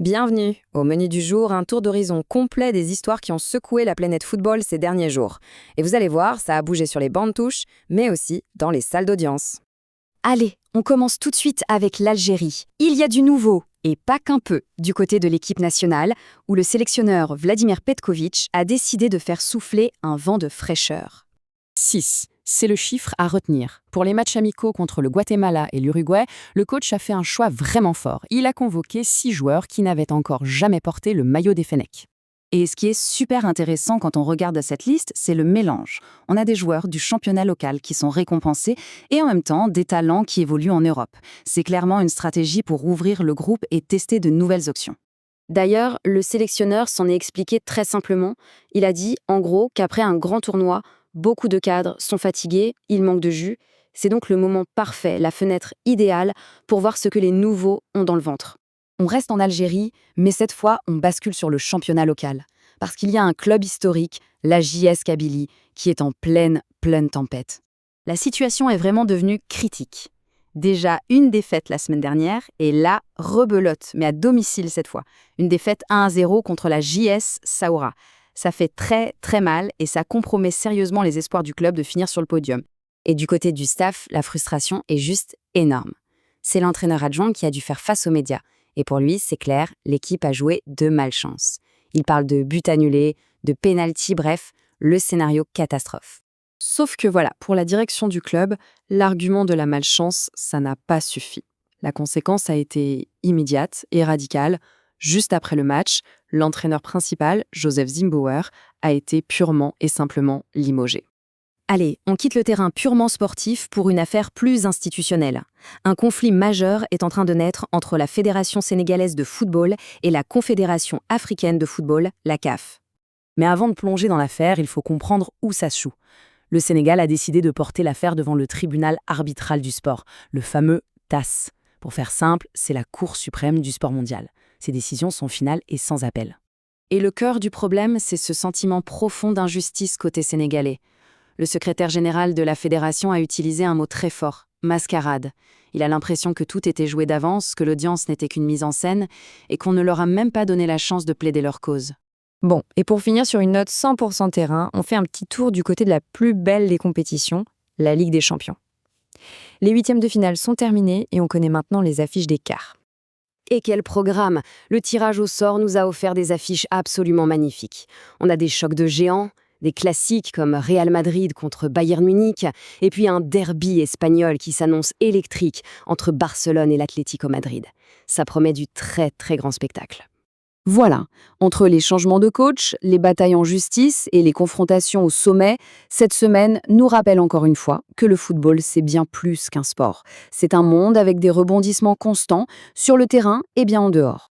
Bienvenue. Au menu du jour, un tour d'horizon complet des histoires qui ont secoué la planète football ces derniers jours. Et vous allez voir, ça a bougé sur les bancs de touche, mais aussi dans les salles d'audience. Allez, on commence tout de suite avec l'Algérie. Il y a du nouveau, et pas qu'un peu, du côté de l'équipe nationale, où le sélectionneur Vladimir Petković a décidé de faire souffler un vent de fraîcheur. 6, c'est le chiffre à retenir. Pour les matchs amicaux contre le Guatemala et l'Uruguay, le coach a fait un choix vraiment fort. Il a convoqué 6 joueurs qui n'avaient encore jamais porté le maillot des Fennecs. Et ce qui est super intéressant quand on regarde cette liste, c'est le mélange. On a des joueurs du championnat local qui sont récompensés et en même temps des talents qui évoluent en Europe. C'est clairement une stratégie pour ouvrir le groupe et tester de nouvelles options. D'ailleurs, le sélectionneur s'en est expliqué très simplement. Il a dit, en gros, qu'après un grand tournoi, beaucoup de cadres sont fatigués, il manque de jus. C'est donc le moment parfait, la fenêtre idéale pour voir ce que les nouveaux ont dans le ventre. On reste en Algérie, mais cette fois, on bascule sur le championnat local. Parce qu'il y a un club historique, la JS Kabylie, qui est en pleine tempête. La situation est vraiment devenue critique. Déjà une défaite la semaine dernière, et là, rebelote, mais à domicile cette fois. Une défaite 1-0 contre la JS Saoura. Ça fait très mal et ça compromet sérieusement les espoirs du club de finir sur le podium. Et du côté du staff, la frustration est juste énorme. C'est l'entraîneur adjoint qui a dû faire face aux médias. Et pour lui, c'est clair, l'équipe a joué de malchance. Il parle de buts annulés, de pénalty, bref, le scénario catastrophe. Sauf que voilà, pour la direction du club, l'argument de la malchance, ça n'a pas suffi. La conséquence a été immédiate et radicale. Juste après le match, l'entraîneur principal, Joseph Zimbauer, a été purement et simplement limogé. Allez, on quitte le terrain purement sportif pour une affaire plus institutionnelle. Un conflit majeur est en train de naître entre la Fédération sénégalaise de football et la Confédération africaine de football, la CAF. Mais avant de plonger dans l'affaire, il faut comprendre où ça se joue. Le Sénégal a décidé de porter l'affaire devant le tribunal arbitral du sport, le fameux TAS. Pour faire simple, c'est la Cour suprême du sport mondial. Ces décisions sont finales et sans appel. Et le cœur du problème, c'est ce sentiment profond d'injustice côté sénégalais. Le secrétaire général de la fédération a utilisé un mot très fort, mascarade. Il a l'impression que tout était joué d'avance, que l'audience n'était qu'une mise en scène et qu'on ne leur a même pas donné la chance de plaider leur cause. Bon, et pour finir sur une note 100% terrain, on fait un petit tour du côté de la plus belle des compétitions, la Ligue des Champions. Les huitièmes de finale sont terminés et on connaît maintenant les affiches des quarts. Et quel programme! Le tirage au sort nous a offert des affiches absolument magnifiques. On a des chocs de géants, des classiques comme Real Madrid contre Bayern Munich, et puis un derby espagnol qui s'annonce électrique entre Barcelone et l'Atlético Madrid. Ça promet du très grand spectacle. Voilà, entre les changements de coach, les batailles en justice et les confrontations au sommet, cette semaine nous rappelle encore une fois que le football, c'est bien plus qu'un sport. C'est un monde avec des rebondissements constants sur le terrain et bien en dehors.